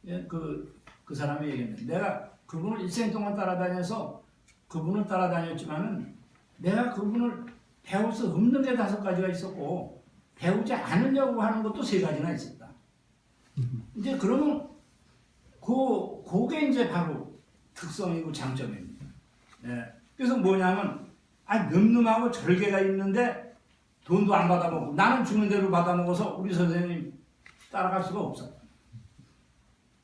예, 그 사람이 얘기했는데 내가 그분을 일생 동안 따라다녀서 그분을 따라다녔지만은 내가 그분을 배울 수 없는 게 5가지가 있었고 배우지 않으려고 하는 것도 3가지나 있었다. 이제 그러면 그게 이제 바로 특성이고 장점입니다. 예. 그래서 뭐냐면 늠름하고 절개가 있는데 돈도 안 받아먹고 나는 주는 대로 받아먹어서 우리 선생님 따라갈 수가 없었다.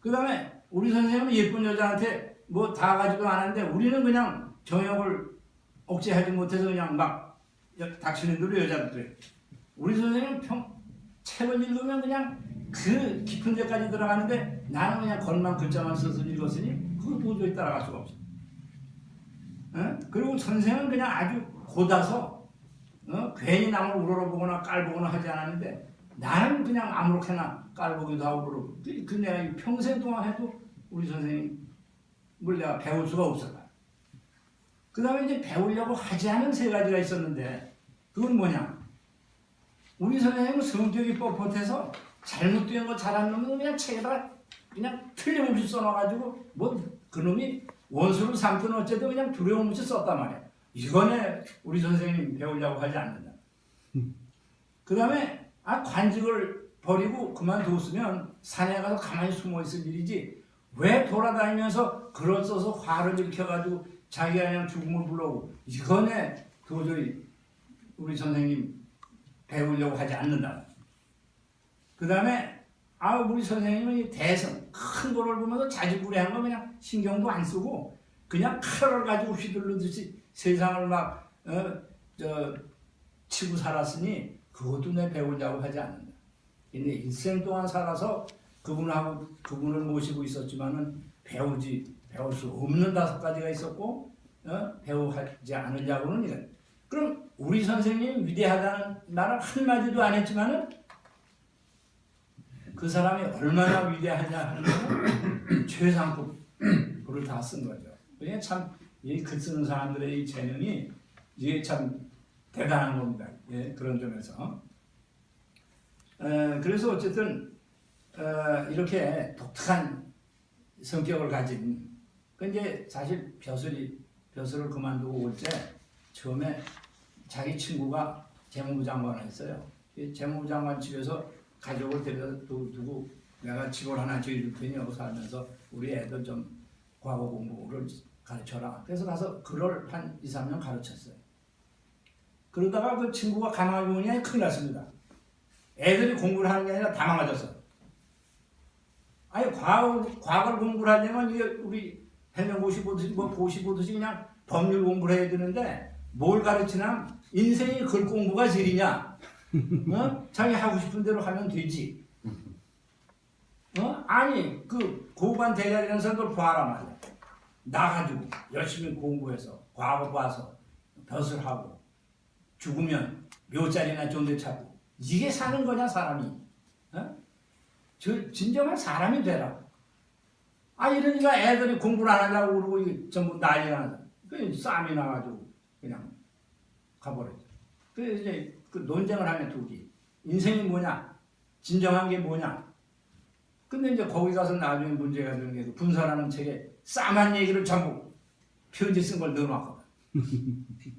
그 다음에 우리 선생님은 예쁜 여자한테 뭐 다 가지도 않았는데 우리는 그냥 정욕을 억제하지 못해서 그냥 막 닥치는 대로 여자들. 우리 선생님은 책을 읽으면 그냥 그 깊은 데까지 들어가는데 나는 그냥 겉만 글자만 써서 읽었으니 그거 도저히 따라갈 수가 없어. 그리고 선생은 그냥 아주 고다서 괜히 남을 우러러보거나 깔보거나 하지 않았는데 나는 그냥 아무렇게나 깔보기도 하고 그러고 그 내가 평생 동안 해도 우리 선생님을 내가 배울 수가 없었다. 그 다음에 이제 배우려고 하지 않은 3가지가 있었는데 그건 뭐냐? 우리 선생님은 성격이 뻣뻣해서 잘못된 거 잘한 놈은 그냥 책에다가 그냥 틀림없이 써놔가지고 뭐 그놈이 원수를 삼든 어쨌든 그냥 두려움 없이 썼단 말이야. 이거네 우리 선생님 배우려고 하지 않는다. 그 다음에 관직을 버리고 그만뒀으면 산에 가서 가만히 숨어있을 일이지 왜 돌아다니면서 글을 써서 화를 일으켜가지고 자기가 그냥 죽음을 불러오고 이거네 도저히 우리 선생님 배우려고 하지 않는다. 그 다음에 우리 선생님은 이 대성 큰 거를 보면서 자질구레한 거 그냥 신경도 안 쓰고 그냥 칼을 가지고 휘둘르듯이 세상을 막 치고 살았으니 그것도 내 배우려고 하지 않는다. 근데 일생 동안 살아서 그분을 모시고 있었지만은 배울 수 없는 5가지가 있었고 배우지 않으려고는 이래. 그럼 우리 선생님이 위대하다는 말은 한마디도 안 했지만은 그 사람이 얼마나 위대하냐 하는 거는 최상급 글을 다 쓴 거죠. 그러니까 참 이 글 쓰는 사람들의 이 재능이 이게 참 대단한 겁니다. 예, 그런 점에서. 그래서 어쨌든 이렇게 독특한 성격을 가진 이제 사실 벼슬을 그만두고 올 때 처음에 자기 친구가 재무부 장관을 했어요. 재무부 장관 집에서 가족을 데려다 두고 내가 집을 하나 지어줄 테니 여기 살면서 우리 애들 좀 과거 공부를 가르쳐라. 그래서 가서 글을 한 2, 3년 가르쳤어요. 그러다가 그 친구가 가만히 보니 큰일 났습니다. 애들이 공부를 하는 게 아니라 다 망가졌어. 과거를 공부를 하려면 이게 우리 해명고시 보듯이 고시 보듯이 그냥 법률 공부를 해야 되는데 뭘 가르치나 인생이 글 공부가 질이냐? 자기 하고 싶은 대로 하면 되지. 아니 그 고관 대가리라는 사람들 봐라 말이야. 나가지고 열심히 공부해서 과거 봐서 벼슬하고 죽으면 묘자리나 존재 찾고 이게 사는 거냐 사람이? 진정한 사람이 되라. 이러니까 애들이 공부를 안 하려고 그러고 전부 난리가 나서 싸움이 나가지고 그냥 가버렸죠. 그래서 이제 그 논쟁을 하면 둘이 인생이 뭐냐, 진정한 게 뭐냐. 근데 이제 거기 가서 나중에 문제가 되는 게 분서라는 책에 싸만 얘기를 전부 편지 쓴 걸 넣어놨거든.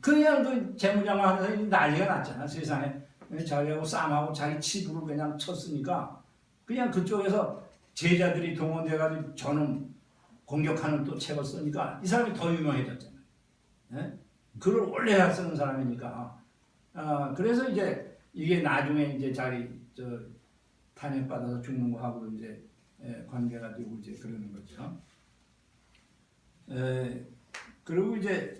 그냥 그 재무장관 하면서 난리가 났잖아 세상에. 자기하고 싸움하고 자기 치부를 그냥 쳤으니까 그냥 그쪽에서 제자들이 동원돼가지고 저는 공격하는 또 책을 쓰니까 이 사람이 더 유명해졌잖아요. 예? 글을 원래 쓰는 사람이니까. 그래서 이제 이게 나중에 이제 자기 탄핵받아서 죽는 거 하고 이제 관계가 되고 이제 그러는 거죠. 그리고 이제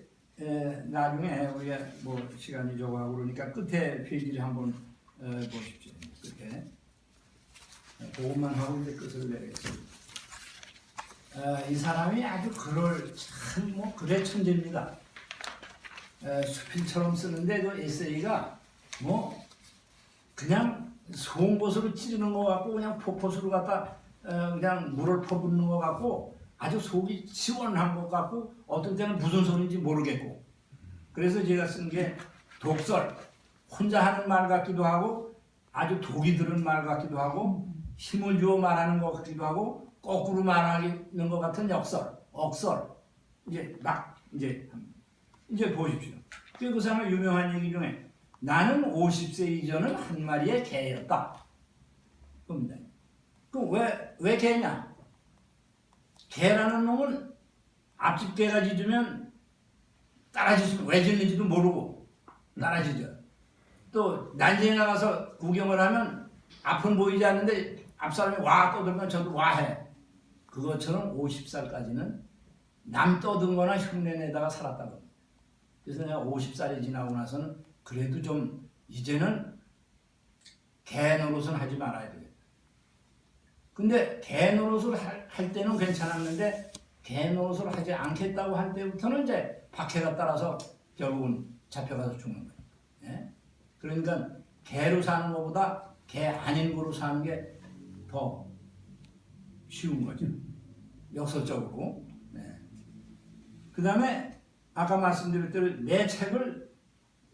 나중에 우리가 뭐 시간이 적어하고 그러니까 끝에 페이지를 한번 보십시오. 끝에. 그것만 하고 이제 끝을 내겠습니다. 이 사람이 아주 글을 참 글의 천재입니다. 수필처럼 쓰는데 그 에세이가 그냥 송곳으로 찌르는 것 같고 그냥 포포수로 갖다 그냥 물을 퍼붓는 것 같고 아주 속이 시원한 것 같고 어떤 때는 무슨 소리인지 모르겠고 그래서 제가 쓴 게 독설 혼자 하는 말 같기도 하고 아주 독이 들은 말 같기도 하고 힘을 주어 말하는 것 같기도 하고 거꾸로 말하는 것 같은 억설. 이제 보십시오. 그 사람의 유명한 얘기 중에 나는 50세 이전은 한 마리의 개였다. 겁니다. 그럼 왜 개냐? 개라는 놈은 앞집 개가 짖으면 따라짖으면 왜 짖는지도 모르고 따라짖어. 또 난쟁이 나가서 구경을 하면 앞은 보이지 않는데 앞사람이 와 떠들면 저도 와 해. 그것처럼 50살까지는 남 떠든 거나 흉내내다가 살았다고. 그래서 내가 50살이 지나고 나서는 그래도 좀 이제는 개 노릇은 하지 말아야 되겠다. 근데 개 노릇을 할 때는 괜찮았는데 개 노릇을 하지 않겠다고 할 때부터는 이제 박해가 따라서 결국은 잡혀가서 죽는 거예요. 예? 그러니까 개로 사는 것보다 개 아닌 거로 사는 게 더 쉬운 거죠. 역설적으로. 네. 그 다음에 아까 말씀드렸대로 내 책을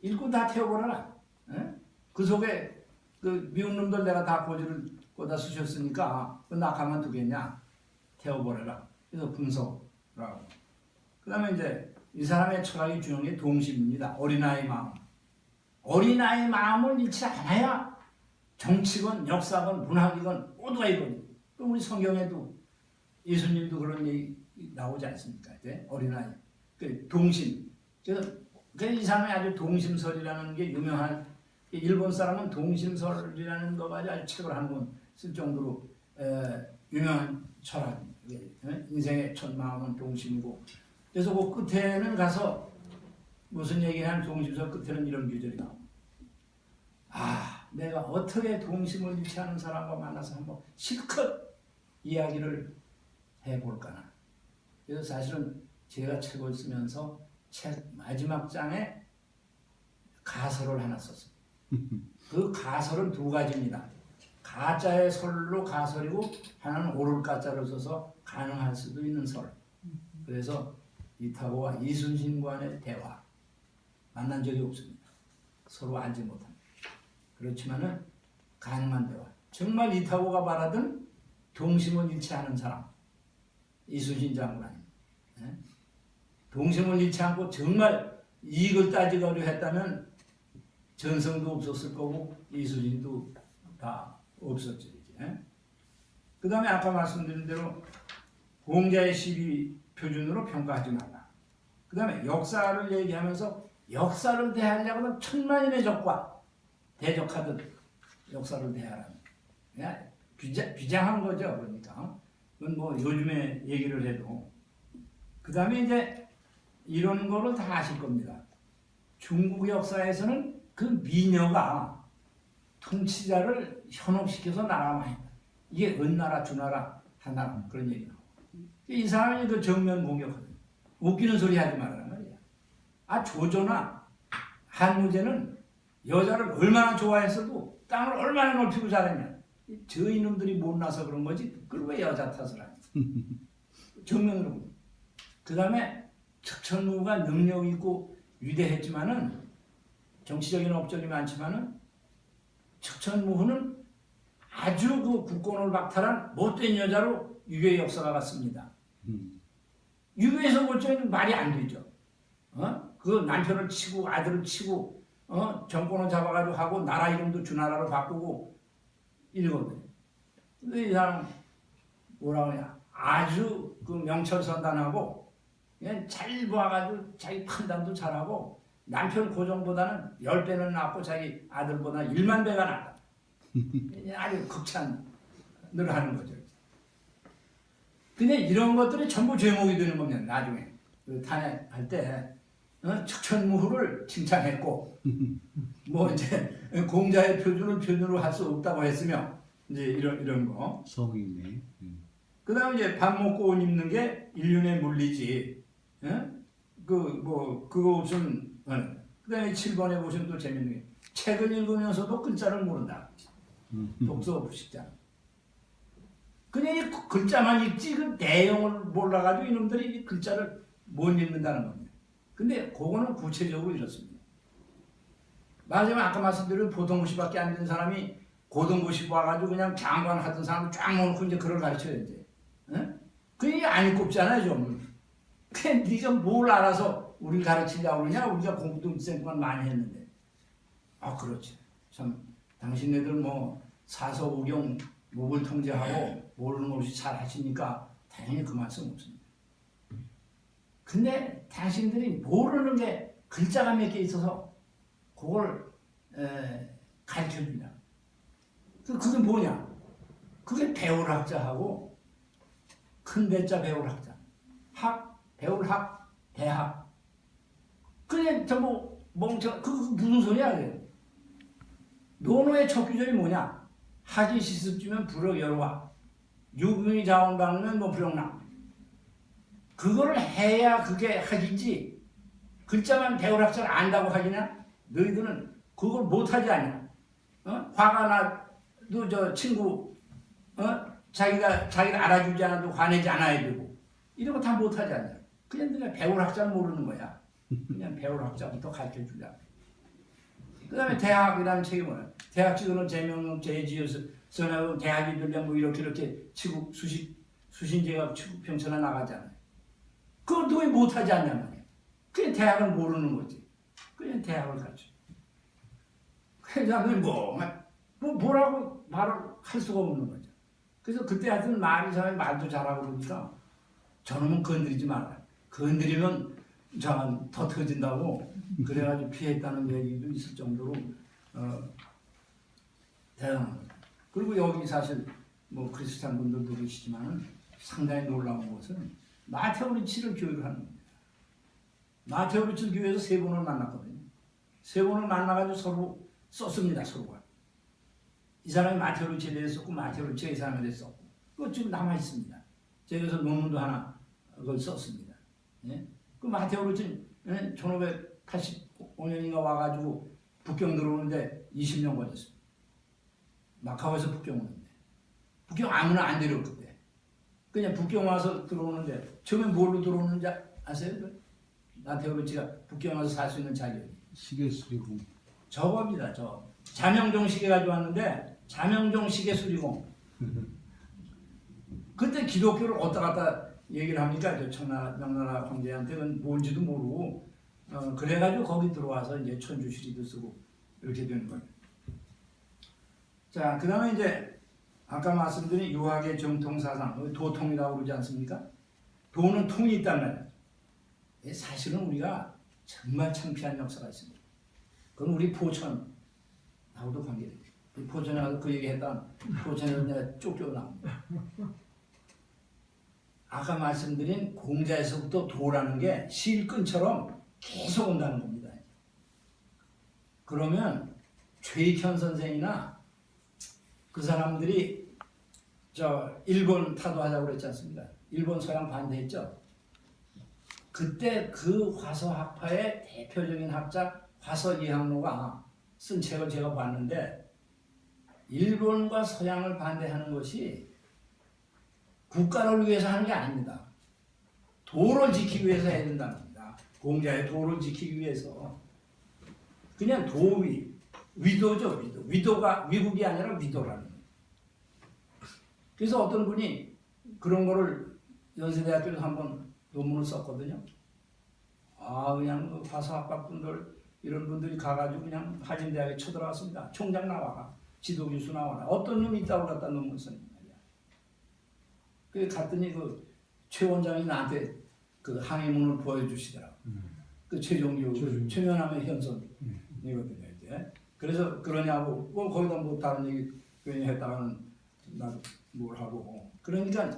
읽고 다 태워버려라. 예? 그 속에 그 미운 놈들 내가 다 고지를 꽂아 쓰셨으니까 나 가만 두겠냐. 태워버려라. 그래서 분석라고. 그 다음에 이제 이 사람의 철학이 주는 게 동심입니다. 어린아이 마음. 어린아이 마음을 잃지 않아야 정치건 역사건 문학이건 모두가 이거든요. 그럼 우리 성경에도 예수님도 그런 얘기 나오지 않습니까? 이제 어린아이. 그 동심. 그래서 이 사람이 아주 동심설이라는 게 유명한, 일본 사람은 동심설이라는 거 가지고 아주 책을 한 권 쓸 정도로 유명한 철학. 인생의 첫 마음은 동심이고. 그래서 그 끝에는 가서 무슨 얘기를 하는 동심설 끝에는 이런 규절이 나옵니다. 내가 어떻게 동심을 잃지 않은 사람과 만나서 한번 실컷 이야기를 해볼까나. 그래서 사실은 제가 책을 쓰면서 책 마지막 장에 가설을 하나 썼어요. 그 가설은 두 가지입니다. 가짜의 설로 가설이고 하나는 오를 가짜를 써서 가능할 수도 있는 설. 그래서 이타고와 이순신과의 대화. 만난 적이 없습니다. 서로 알지 못합니다. 그렇지만은 가능한 대화. 정말 이타고가 말하던 동심을 잃지 않은 사람. 이순신 장군 아닙니다. 동심을 잃지 않고 정말 이익을 따지려고 했다면 전성도 없었을 거고 이순신도 다 없었죠. 그 다음에 아까 말씀드린 대로 공자의 시비 표준으로 평가하지 말라. 그 다음에 역사를 얘기하면서 역사를 대하려고 하면 천만인의 적과 대적하듯 역사를 대하라는. 그냥 비장한 거죠. 그러니까. 그건 뭐 요즘에 얘기를 해도. 그 다음에 이제 이런 거를 다 아실 겁니다. 중국 역사에서는 그 미녀가 통치자를 현혹시켜서 나라만 했다. 이게 은나라, 주나라, 한나라 그런 얘기 나오고. 이 사람이 그 정면 공격하거든요. 웃기는 소리 하지 말라는 말이야. 조조나 한무제는 여자를 얼마나 좋아했어도 땅을 얼마나 넓히고 잘했냐. 저 이놈들이 못나서 그런 거지. 그걸 왜 여자 탓을 하냐. 정면으로. 그 다음에 척천무가 능력 있고 위대했지만은 정치적인 업적이 많지만은 척천무후는 아주 그 국권을 박탈한 못된 여자로 유교의 역사가 갔습니다. 유교에서 볼 때는 말이 안 되죠. 그 남편을 치고 아들을 치고 정권을 잡아가지고 하고 나라 이름도 주나라로 바꾸고 이러거든요. 근데 이 사람 뭐라고 하냐. 아주 그 명철선단하고 그냥 잘 봐가지고 자기 판단도 잘하고 남편 고정보다는 10배는 낫고 자기 아들보다 1만 배가 낫다. 아주 극찬을 하는 거죠. 근데 이런 것들이 전부 죄목이 되는 겁니다. 나중에 탄핵할 때 척천무후를 칭찬했고 뭐 이제 공자의 표준으로 할 수 없다고 했으며 이제 이런 거. 성이네. 그다음에 이제 밥 먹고 옷 입는 게 인륜의 물리지. 그거 없으면. 그다음에 7번에 보시면 또 재밌는 게 책을 읽으면서도 글자를 모른다. 독서 부식자. 그냥 이 글자만 읽지 그 내용을 몰라가지고 이놈들이 이 글자를 못 읽는다는 겁니다. 근데 그거는 구체적으로 이렇습니다. 말하자면 아까 말씀드린 보통시밖에 안 된 사람이 고등고시 와가지고 그냥 장관 하던 사람 쫙 모놓고 이제 그걸 가르쳐야 돼. 응? 그게 안 꼽잖아요 좀. 그냥 네가 뭘 알아서 우리 가르치려고 그러냐? 우리가 공부도 쌩만 많이 했는데. 아 그렇지. 참 당신네들 뭐 사서우경 목을 통제하고 모르는 것 없이 잘 하시니까 당연히 그 말씀 없습니다. 근데 당신들이 모르는 게 글자가 몇 개 있어서 그걸 가르쳐 준다. 그게 뭐냐? 그게 배울 학자하고 큰 대자 배울 학자. 학, 배울 학, 대학. 그냥 전부 멍청, 그 무슨 소리야, 그게? 논어의 첫 규절이 뭐냐? 학이 시습주면 불어 열화. 유분이 자원 박으면 뭐 불용나. 그거를 해야 그게 학이지. 글자만 배울 학자를 안다고 하기냐? 너희들은 그걸 못하지 않냐? 화가 나도 저 친구, 자기가 알아주지 않아도 화내지 않아야 되고. 이런 거 다 못하지 않냐? 그냥 내가 배울 학자를 모르는 거야. 그냥 배울 학자부터 가르쳐 주자. 그 다음에 대학이라는 책이 뭐야? 대학 지도는 제명론, 제지어서 선하고 대학이 들려 뭐 이렇게 치고 수신제가 치고 평천에 나가잖아요. 그걸 왜 못하지 않냐 말이야. 그냥 대학을 모르는 거지. 그냥 대학을 가르쳐. 그래서 뭐라고 말을 할 수가 없는 거죠. 그래서 그때 하여튼 말이 사람이 말도 잘하고 그러니까 저놈은 건드리지 말아요. 건드리면 더 터진다고 그래가지고 피했다는 얘기도 있을 정도로 대단한 거죠. 그리고 여기 사실 뭐 크리스찬 분들도 계시지만은 상당히 놀라운 것은 마테오리치를 교육을 하는 겁니다. 마테오리치 교회에서 세 번을 만났거든요. 세 번을 만나가지고 서로 썼습니다. 서로가. 이 사람이 마테오리치에 대해서 썼고 마테오리치가 이 사람에 대해서 썼고 그거 지금 남아있습니다. 제가 그래서 논문도 하나 그걸 썼습니다. 예? 그 마테오리치 1585년인가 와가지고 북경 들어오는데 20년 걸렸습니다. 마카오에서 북경 오는데 북경 아무나 안 데려올 그때. 그냥 북경 와서 들어오는데 처음에 뭘로 들어오는지 아세요? 마테오리치가 북경 와서 살 수 있는 자격이 시계 수리공. 저겁니다. 자명종 시계 가지고 왔는데 자명종 시계 수리공. 그때 기독교를 어디다 갖다 얘기를 합니까? 명나라 황제한테는 뭔지도 모르고 그래가지고 거기 들어와서 이제 천주시리도 쓰고 이렇게 되는 거예요. 자, 그 다음에 이제 아까 말씀드린 유학의 정통사상, 도통이라고 그러지 않습니까? 도는 통이 있단 말이에요. 사실은 우리가 정말 창피한 역사가 있습니다. 그건 우리 포천하고도 관계돼요. 포천에 가서 그 얘기 했다 포천에서 내가 쫓겨나옵니다. 아까 말씀드린 공자에서부터 도라는 게 실끈처럼 계속 온다는 겁니다. 그러면 최익현 선생이나 그 사람들이 일본 타도하자고 그랬지 않습니까? 일본 서양 반대했죠. 그때 그 화서학파의 대표적인 학자 화서 이항로가 쓴 책을 제가 봤는데 일본과 서양을 반대하는 것이 국가를 위해서 하는 게 아닙니다. 도를 지키기 위해서 해야 된다는 겁니다. 공자의 도를 지키기 위해서. 그냥 도위, 위도죠. 위도가 위국이 아니라 위도라는 거예요. 그래서 어떤 분이 그런 거를 연세대학교에서 한번 논문을 썼거든요. 그냥 화서학과 분들 이런 분들이 가가지고 그냥 한인대학에 쳐들어갔습니다. 총장 나와라, 지도교수 나와라. 어떤 놈이 있다고 갖다 논문 썼냐 말이야. 그래 갔더니 최 원장이 나한테 그 항해문을 보여주시더라고. 그 최종교 최면함의 현선이거든요. 이제. 그래서 그러냐고 거기다 뭐 다른 얘기 괜히 했다가는 나도 뭘 하고. 그러니까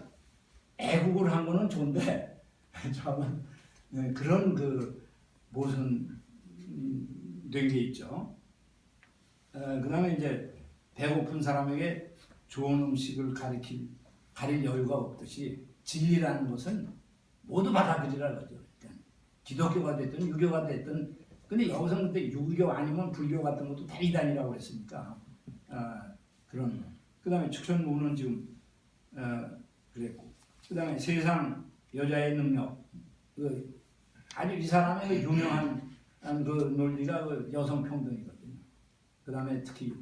애국을 한 거는 좋은데 저는 그런 무슨 된 게 있죠. 그 다음에 이제 배고픈 사람에게 좋은 음식을 가릴 여유가 없듯이 진리라는 것은 모두 받아들이라 그러죠. 기독교가 됐든 유교가 됐든 근데 여기서 그때 유교 아니면 불교 같은 것도 다 이단이라고 그랬으니까 그런 그 다음에 축천무는 지금 그랬고 그 다음에 세상 여자의 능력 아주 이 사람의 유명한 그 논리가 여성 평등이거든요. 그 다음에 특히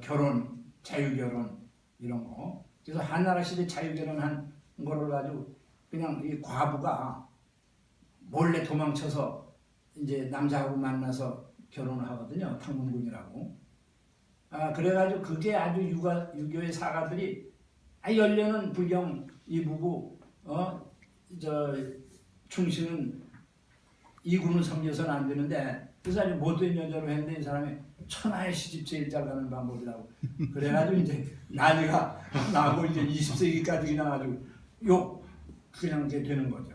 결혼 자유결혼 이런 거. 그래서 한나라 시대 자유결혼한 거를 가지고 그냥 이 과부가 몰래 도망쳐서 이제 남자하고 만나서 결혼을 하거든요. 탕문군이라고. 그래가지고 그게 아주 유교의 사가들이 열려는 불경 이부부 충신은 이군을 섬겨서는 안 되는데 그래서 아주 못된 여자로 했는데 이 사람이 천하의 시집 제일 잘 가는 방법이라고 그래가지고 이제 난리가 나고 이제 20세기까지 그냥 아주 그냥 이렇게 되는 거죠.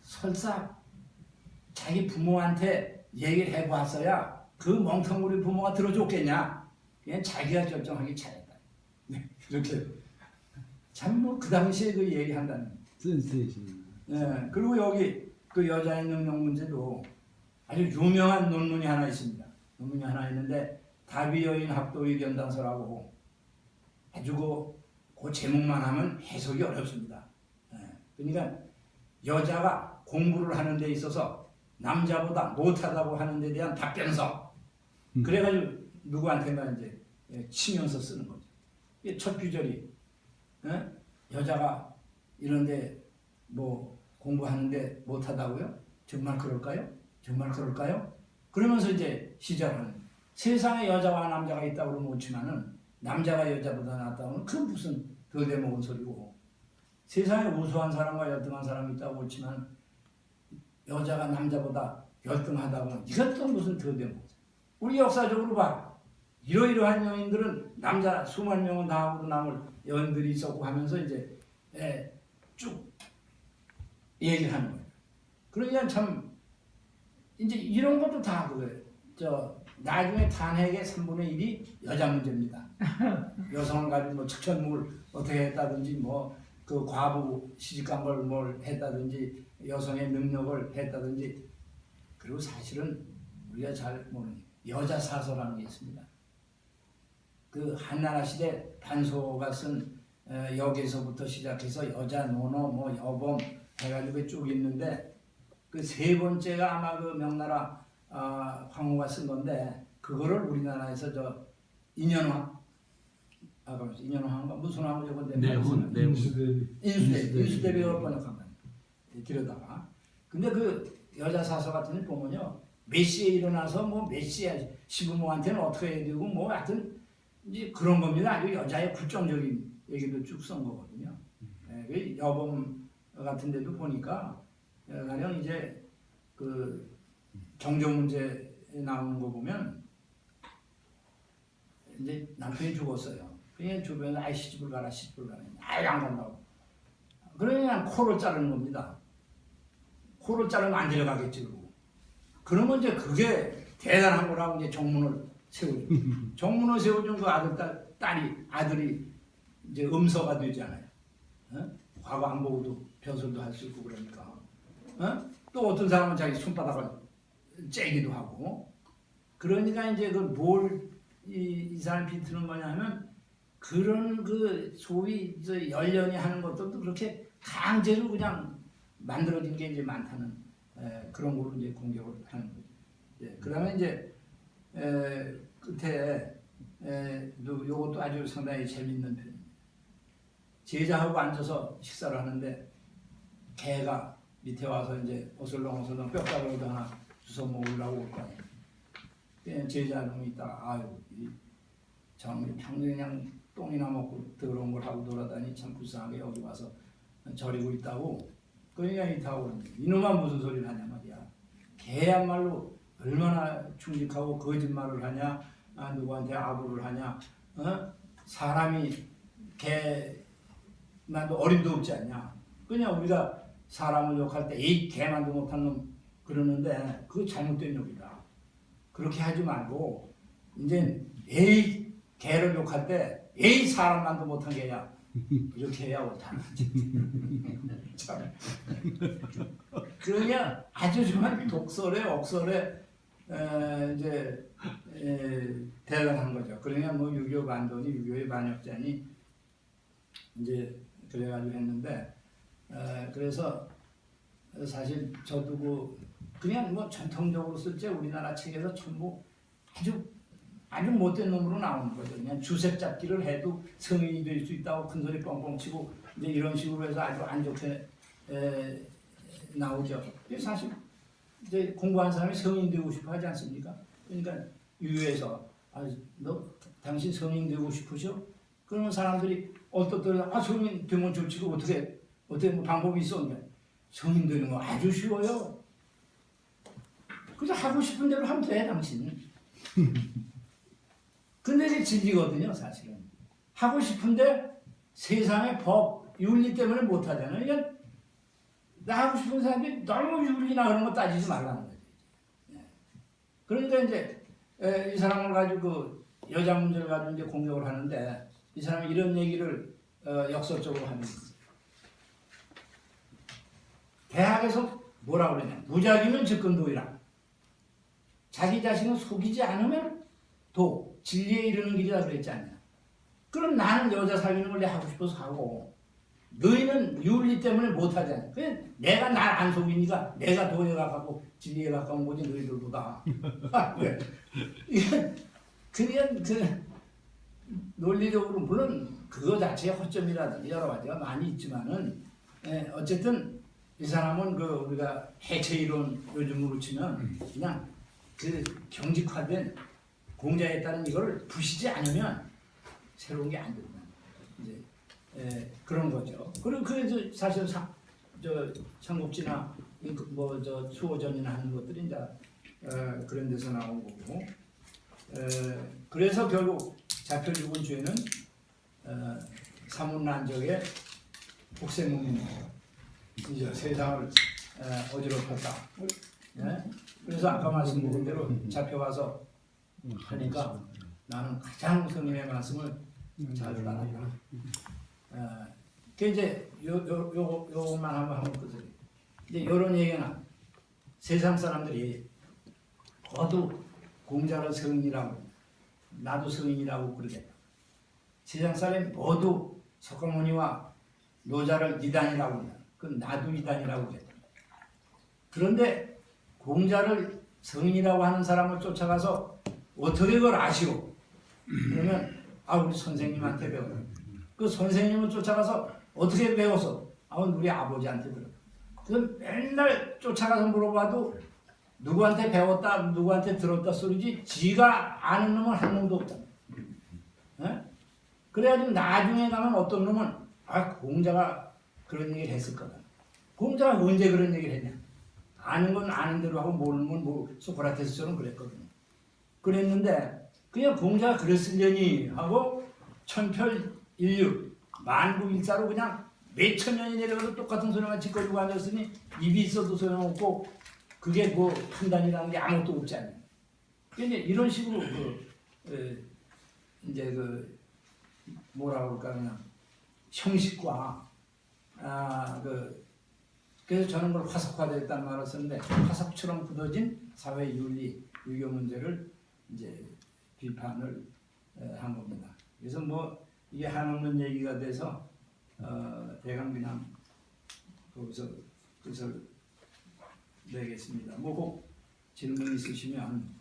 설사 자기 부모한테 얘기를 해봤어야 그 멍텅구리 부모가 들어줬겠냐. 그냥 자기가 결정하기 잘했다. 네, 이렇게 참 뭐 그 당시에 그 얘기한다는. 네, 그리고 여기 그 여자의 능력 문제도 아주 유명한 논문이 하나 있습니다. 논문이 하나 있는데 다비 여인 합도의 견단서라고 아주 그 제목만 하면 해석이 어렵습니다. 네, 그러니까 여자가 공부를 하는 데 있어서 남자보다 못하다고 하는 데 대한 답변서. 그래가지고 누구한테나 이제 치면서 쓰는 거죠. 첫 구절이 여자가 이런데 뭐 공부하는데 못하다고요? 정말 그럴까요? 정말 그럴까요? 그러면서 이제 시작하는 세상에 여자와 남자가 있다고 그러면 옳지만은 남자가 여자보다 낫다고는 그건 무슨 더대먹은 소리고 세상에 우수한 사람과 열등한 사람이 있다고 옳지만 여자가 남자보다 열등하다고는 이것도 무슨 더대먹은 우리 역사적으로 봐. 이러이러한 여인들은 남자 수만 명은 다 하고도 남을 여인들이 있었고 하면서 이제 쭉 얘기를 하는 거예요. 그러니까 참 이제 이런 것도 다 그거예요. 나중에 탄핵의 3분의 1이 여자 문제입니다. 여성을 가지고 뭐 측천목을 어떻게 했다든지 뭐 그 과부 시집간 걸 뭘 했다든지 여성의 능력을 했다든지 그리고 사실은 우리가 잘 모르는 여자 사서라는 게 있습니다. 그 한나라 시대 판소가 쓴 여기서부터 시작해서 여자 논어 뭐 여범 해가지고 쭉 있는데 그 세 번째가 아마 그 명나라 황후가 쓴 건데 그거를 우리나라에서 인현왕 인현왕인가 무슨 왕후 저건데 인수대비가 번역한 거예요. 들여다가 근데 그 여자 사서 같은 데 보면요 몇 시에 일어나서 뭐 몇 시에 시부모한테는 어떻게 해야 되고 뭐 하여튼 이제 그런 겁니다. 아주 여자의 굴종적인 얘기도 쭉 쓴 거거든요. 그 여범 같은 데도 보니까 가령 이제 그 경정 문제 나오는 거 보면 이제 남편이 죽었어요. 그냥 주변에 시집을 가라 시집을 가라 안 간다고. 그러면 코를 자르는 겁니다. 코를 자르면 안 데려가겠지 그러고. 그러면 이제 그게 대단한 거라고 이제 정문을 세우죠. 정문을 세워준 그 아들이 이제 음서가 되잖아요. 과거 안 보고도 변설도 할 수 있고 그러니까. 또 어떤 사람은 자기 손바닥을 째기도 하고. 그러니까 이제 이 사람 비트는 뭐냐면 그런 그 소위 열연이 하는 것들도 그렇게 강제로 그냥 만들어진 게 이제 많다는 그런 걸로 이제 공격을 하는 거죠. 그다음에 이제 끝에 요것도 아주 상당히 재밌는 편입니다. 제자하고 앉아서 식사를 하는데 개가 밑에 와서 이제 어슬렁어슬렁 뼈가루도 하나 주워 먹으려고 올 거 아니에요. 제자놈이 있다가 아유 정 평소에 그냥 똥이나 먹고 더러운 걸 하고 돌아다니 참 불쌍하게 여기 와서 저리고 있다고. 그러니까 이타고 이놈아 무슨 소리를 하냐 말이야. 개야말로 얼마나 충직하고 거짓말을 하냐, 누구한테 아부를 하냐, 사람이 개만도 어림도 없지 않냐. 그냥 우리가 사람을 욕할 때 에이 개만도 못한 놈 그러는데 그거 잘못된 욕이다. 그렇게 하지 말고 이제 에이 개를 욕할 때 에이 사람만도 못한 개야. 이렇게 해야 옳다. 그러냐 아주 정말 독설에 억설에 이제 대단한 거죠. 그러냐 뭐 유교 반도니 유교의 반역자니 이제 그래가지고 했는데 그래서 사실 저도 그냥 뭐 전통적으로 쓸 때 우리나라 책에서 전부 아주 아주 못된 놈으로 나오는 거죠. 그냥 주색 잡기를 해도 성인이 될 수 있다고 큰소리 뻥뻥 치고 이제 이런 식으로 해서 아주 안 좋게 나오죠. 사실 이제 공부한 사람이 성인 되고 싶어 하지 않습니까? 그러니까 유에서 너 당신 성인 되고 싶으셔? 그러면 사람들이 어떻더라? 성인 되면 좋지. 어떻게 뭐 방법이 있어? 성인 되는 거 아주 쉬워요. 그래서 하고 싶은 대로 하면 돼, 당신. 근데 이게 진리거든요, 사실은. 하고 싶은데 세상의 법, 윤리 때문에 못 하잖아요. 그러니까 나 하고 싶은 사람들이 너무 윤리나 그런 거 따지지 말라는 거지. 그러니까 이제 이 사람을 가지고 그 여자 문제를 가지고 이제 공격을 하는데 이 사람이 이런 얘기를 역설적으로 하는 거예요. 대학에서 뭐라 그러냐? 무작위면 접근도이라. 자기 자신을 속이지 않으면 진리에 이르는 길이라 그랬지 않냐? 그럼 나는 여자 사귀는 걸 내가 하고 싶어서 하고 너희는 윤리 때문에 못하잖아. 그냥 내가 날 안 속이니까 내가 도에 가깝고 진리에 가까운 거지 너희들보다. 왜? 이건 그냥 논리적으로 물론 그거 자체의 허점이라든지 여러 가지가 많이 있지만은 어쨌든 이 사람은 그 우리가 해체 이론 요즘으로 치면 그냥 그 경직화된 공자에 따른 이걸 부시지 않으면 새로운 게 안 된다. 이제 그런 거죠. 그리고 그래서 사실 삼국지나 뭐 수호전이나 하는 것들이 이제 그런 데서 나온 거고. 그래서 결국 잡혀 죽은 죄는 사문난적의 복생문이에요. 이제 세상을 어지럽혔다. 네? 그래서 아까 말씀드린 대로 잡혀가서 하니까 나는 가장 성인의 말씀을 잘 따랐다. 그 이제 요것만 한번 하면 끝을. 이제 이런 얘기는 세상 사람들이 모두 공자를 성인이라고 나도 성인이라고 그러겠다. 세상 사람이 모두 석가모니와 노자를 이단이라고 한다. 그건 나도 이단이라고 그랬다. 그런데 공자를 성인이라고 하는 사람을 쫓아가서 어떻게 그걸 아시오? 그러면 우리 선생님한테 배웠다. 그 선생님을 쫓아가서 어떻게 배웠어? 우리 아버지한테 들었다. 그 맨날 쫓아가서 물어봐도 누구한테 배웠다, 누구한테 들었다 소리지 지가 아는 놈은 한 놈도 없다. 그래가지고 나중에 가면 어떤 놈은 공자가 그런 얘기를 했을 거다. 공자가 언제 그런 얘기를 했냐? 아는 건 아는 대로 하고 모르는 건 소크라테스처럼 그랬거든요. 그랬는데 그냥 공자가 그랬으려니 하고 천편일률 만국일사로 그냥 몇천 년이 내려가도 똑같은 소리만 짓거리고 앉았으니 입이 있어도 소용없고 그게 뭐 판단이라는 게 아무것도 없지 않아요. 근데 이런 식으로 이제 뭐라 그럴까 그냥 형식과 그래서 저는 그걸 화석화됐다는 말을 썼는데 화석처럼 굳어진 사회 윤리 유교 문제를 이제 비판을 한 겁니다. 그래서 뭐 이게 한없는 얘기가 돼서 대강 그냥 거기서 끝을 내겠습니다. 뭐 꼭 질문 있으시면.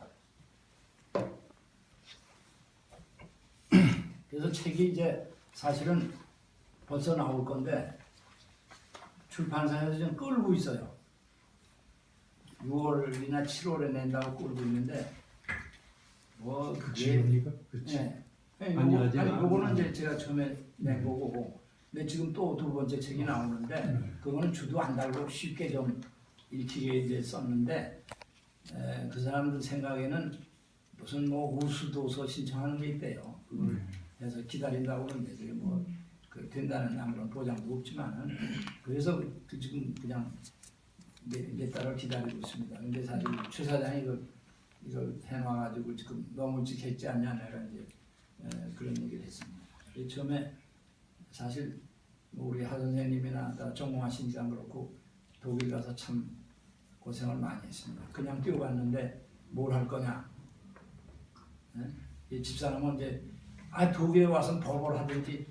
그래서 책이 이제 사실은 벌써 나올 건데 출판사에서 지금 끌고 있어요. 6월이나 7월에 낸다고 끌고 있는데 뭐 그게 네. 요거는 이제 제가 처음에 낸 거고 근데 지금 또 두 번째 책이 나오는데 그거는 주도 안 달고 쉽게 좀 읽히게 이제 썼는데 그 사람들 생각에는 무슨 뭐 우수도서 신청하는 게 있대요. 그걸 해서 기다린다고 그러는데 그게 뭐 된다는 아무런 보장도 없지만은 그래서 지금 그냥 몇 달을 기다리고 있습니다. 근데 사실 최 사장이 이걸 해놔가지고 지금 너무 일찍 했지 않냐 내가 이제 그런 얘기를 했습니다. 처음에 사실 우리 하 선생님이나 전공하시니까 그렇고 독일 가서 참 고생을 많이 했습니다. 그냥 뛰어갔는데 뭘 할 거냐? 이 집사람은 이제 독일에 와서 법을 하든지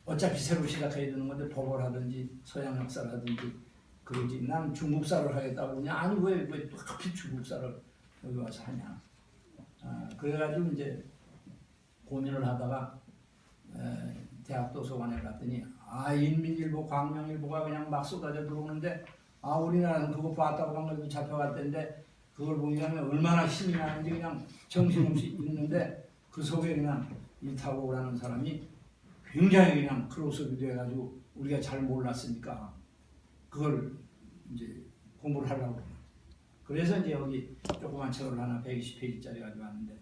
어차피 새로 시작해야 되는 건데 법을 하든지 서양 역사를 하든지 그러지 난 중국사를 하겠다고 그러냐? 아니 왜 하필 중국사를 여기 와서 하냐? 그래가지고 이제 고민을 하다가 대학 도서관에 갔더니 인민일보, 광명일보가 그냥 막 쏟아져 들어오는데 우리나라는 그거 봤다고 한 걸로 잡혀갔던데 그걸 보면 얼마나 힘이 나는지 그냥 정신없이 읽는데 그 속에 그냥 이타고라는 사람이 굉장히 그냥 크로스업이 돼가지고 우리가 잘 몰랐으니까 그걸 이제 공부를 하려고 그래요. 그래서 이제 여기 조그만 책을 하나 120페이지짜리 가지고 왔는데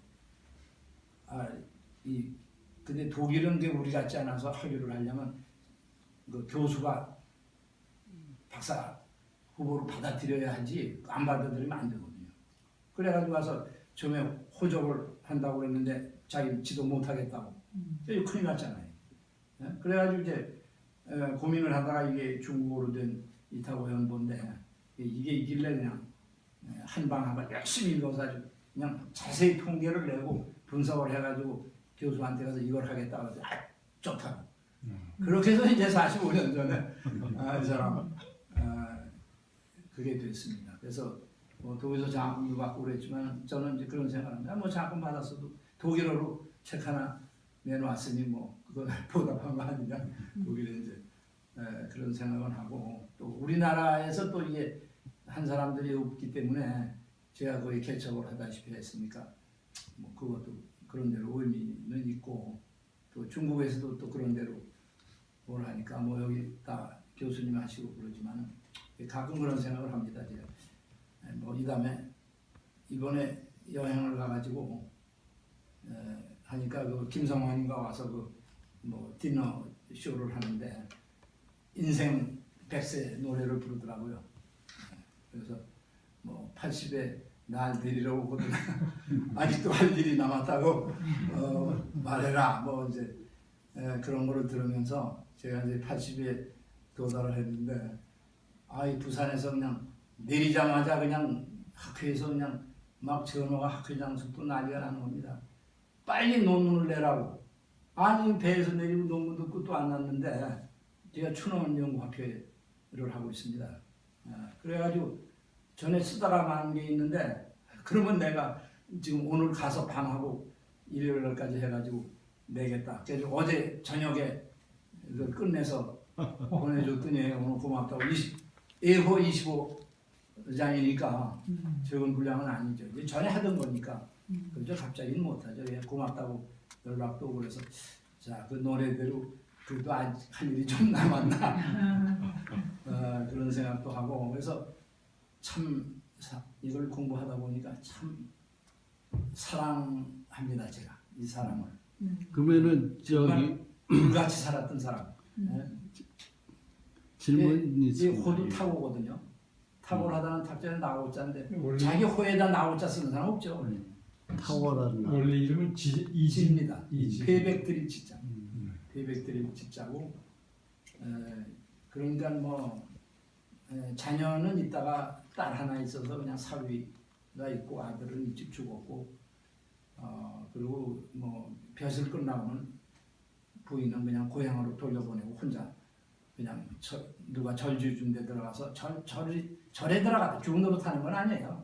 근데 독일은 그 우리 같지 않아서 학위를 하려면 그 교수가 박사 후보로 받아들여야 하지 안 받아들이면 안 되거든요. 그래가지고 와서 처음에 호적을 한다고 그랬는데 자기 지도 못하겠다고. 이거 큰일 났잖아요. 그래가지고 이제 고민을 하다가 이게 중국어로 된 이타고 연본데 이게 이길래 그냥 한방 열심히 읽어서 아주 그냥 자세히 통계를 내고 분석을 해가지고 교수한테 가서 이걸 하겠다고 해서 좋다고. 그렇게 해서 이제 45년 전에 이 사람 그게 됐습니다. 그래서 독일에서 장학금도 받고 그랬지만 저는 이제 그런 생각합니다. 장학금 받았어도 독일어로 책 하나 내놓았으니 그걸 보답한 거 아니냐. 독일에 이제 그런 생각을 하고 또 우리나라에서 또 이게 한 사람들이 없기 때문에 제가 거의 개척을 하다시피 했으니까 그것도 그런 대로 의미는 있고 또 중국에서도 또 그런 대로 뭘 하니까 여기 다 교수님 하시고 그러지만 가끔 그런 생각을 합니다. 제가 이 다음에 이번에 여행을 가가지고 하니까 그 김성환인가 와서 디너 쇼를 하는데 인생 100세 노래를 부르더라고요. 그래서 80에 날 데리러 오거든. 아직도 할 일이 남았다고 말해라. 이제 그런 거를 들으면서 제가 이제 80에 도달을 했는데 이 부산에서 그냥 내리자마자 그냥 학회에서 그냥 막 전화가 학회장수도 난리가 나는 겁니다. 빨리 논문을 내라고. 배에서 내리고 논문 듣고 또 안 났는데 제가 춘원연구학회를 하고 있습니다. 그래가지고 전에 쓰다가 만 게 있는데 그러면 내가 지금 오늘 가서 밤하고 일요일 날까지 해가지고 내겠다. 그래서 어제 저녁에 그걸 끝내서 보내줬더니 오늘 고맙다고 A4 25장이니까 적은 분량은 아니죠. 이제 전에 하던 거니까 그렇죠. 갑자기는 못하죠. 고맙다고 연락도 오고 그래서 자 그 노래대로 그래도 아직 할 일이 좀 남았나 그런 생각도 하고 그래서 참 이걸 공부하다 보니까 참 사랑합니다. 제가 이 사람을. 그러면은 저기 불같이 살았던 사람. 질문이 이 호도 타고거든요. 타고를 하다는 탁자는 나오자인데 자기 호에다 나오자 쓰는 사람 없죠. 타워라는 원래 이름은 이지입니다. 회백드립 지자. 회백드립 지자고 그러니까 자녀는 있다가 딸 하나 있어서 그냥 사위가 있고 아들은 일찍 죽었고 그리고 벼슬 끝나고는 부인은 그냥 고향으로 돌려보내고 혼자 그냥 누가 절주 준 데 들어가서 절에 들어가다 죽은 노릇 하는 건 아니에요.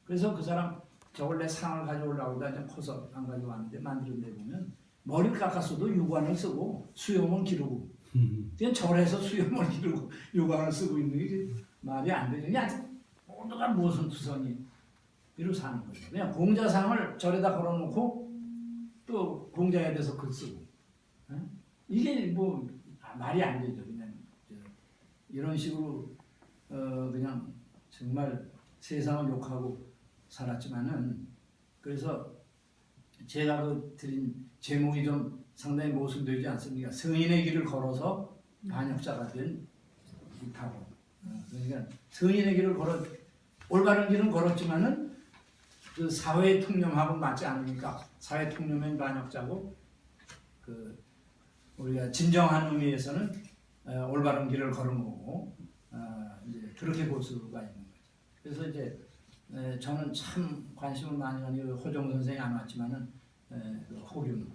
그래서 그 사람 저 원래 상을 가져오려고 하다 커서 안 가져왔는데 만드는 데 보면 머리를 깎았어도 유관을 쓰고 수염을 기르고 그냥 절에서 수염을 기르고 유관을 쓰고 있는 게 말이 안 되죠. 그냥 모두가 무슨 투성이 이로 사는 거죠. 그냥 공자상을 절에다 걸어놓고 또 공자에 대해서 글 쓰고 이게 말이 안 되죠. 그냥 이런 식으로 그냥 정말 세상을 욕하고 살았지만은 그래서 제가 드린 제목이 좀 상당히 모순되지 않습니까? 성인의 길을 걸어서 반역자가 된 이타고. 그러니까 성인의 길을 올바른 길은 걸었지만은 그 사회 통념하고 맞지 않으니까 사회 통념엔 반역자고 우리가 진정한 의미에서는 올바른 길을 걸은 거고 이제 그렇게 볼 수가 있는 거죠. 그래서 이제 저는 참 관심을 많이 가는 호정 선생이 안 왔지만은 호균.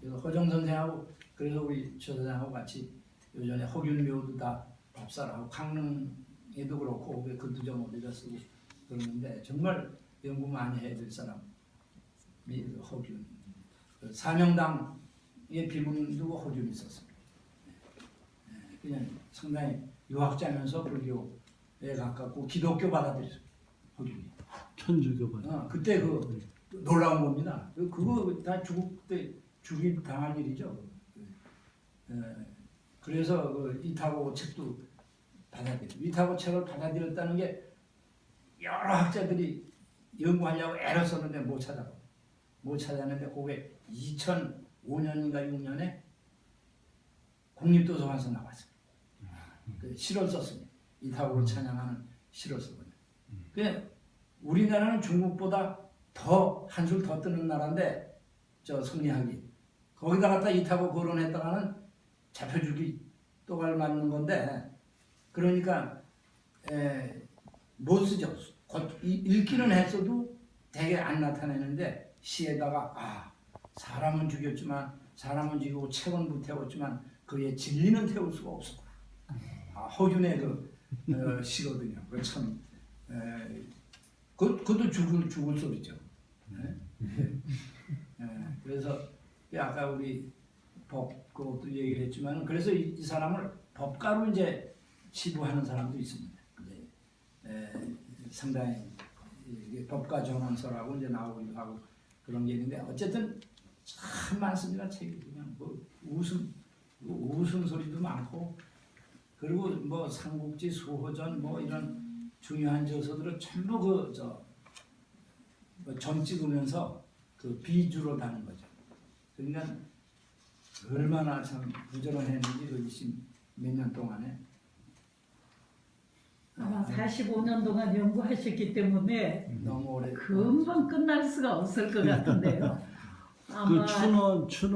그래서 호정 선생하고 그래서 우리 최 사장하고 같이 요전에 호균 묘도 다 밥살하고 강릉에도 그렇고 글도 좀 올려 쓰고 그러는데 정말 연구 많이 해야 될 사람. 허균. 그 사명당의 비문도 허균이 있었습니다. 그냥 상당히 유학자면서 불교에 가깝고 기독교 받아들였어요. 허균이. 천주교가. 그때 그 놀라운 겁니다. 그거 다 죽을 때 죽임 당할 일이죠. 그래서 그 이타고 책도 받아들였어요. 이타고 책을 받아들였다는 게 여러 학자들이 연구하려고 애를 썼는데 못 찾았는데 그게 2005년인가 6년에 국립도서관에서 나왔어요. 그 시를 썼습니다. 이타고를 찬양하는 시를 썼거든요. 그냥 우리나라는 중국보다 더 한술 더 뜨는 나라인데 저 성리학이 거기다 갖다 이타고 거론했다가는 잡혀주기 또갈 맞는 건데 그러니까 못 쓰죠. 읽기는 했어도 되게 안 나타내는데 시에다가 사람은 죽였지만 사람은 죽이고 책은 불태웠지만 그의 진리는 태울 수가 없었고 허균의 그 시거든요. 그 참 그것도 죽을 소리죠. 그래서 아까 우리 법 그것도 얘기를 했지만 그래서 이 사람을 법가로 이제 치부하는 사람도 있습니다. 상당히 법가 전환서라고 이제 나오기도 하고 그런 게 있는데 어쨌든 참 많습니다. 책이 그냥 뭐 웃음 소리도 많고 그리고 뭐 삼국지 수호전 뭐 이런 중요한 저서들을 전부 점 찍으면서 그 비주로 다는 거죠. 그러니까 얼마나 참 부지런했는지 그 20몇 년 동안에 아마 45년 동안 연구하셨기 때문에 너무 오래 금방 끝날 수가 없을 것 같은데요. 그 춘원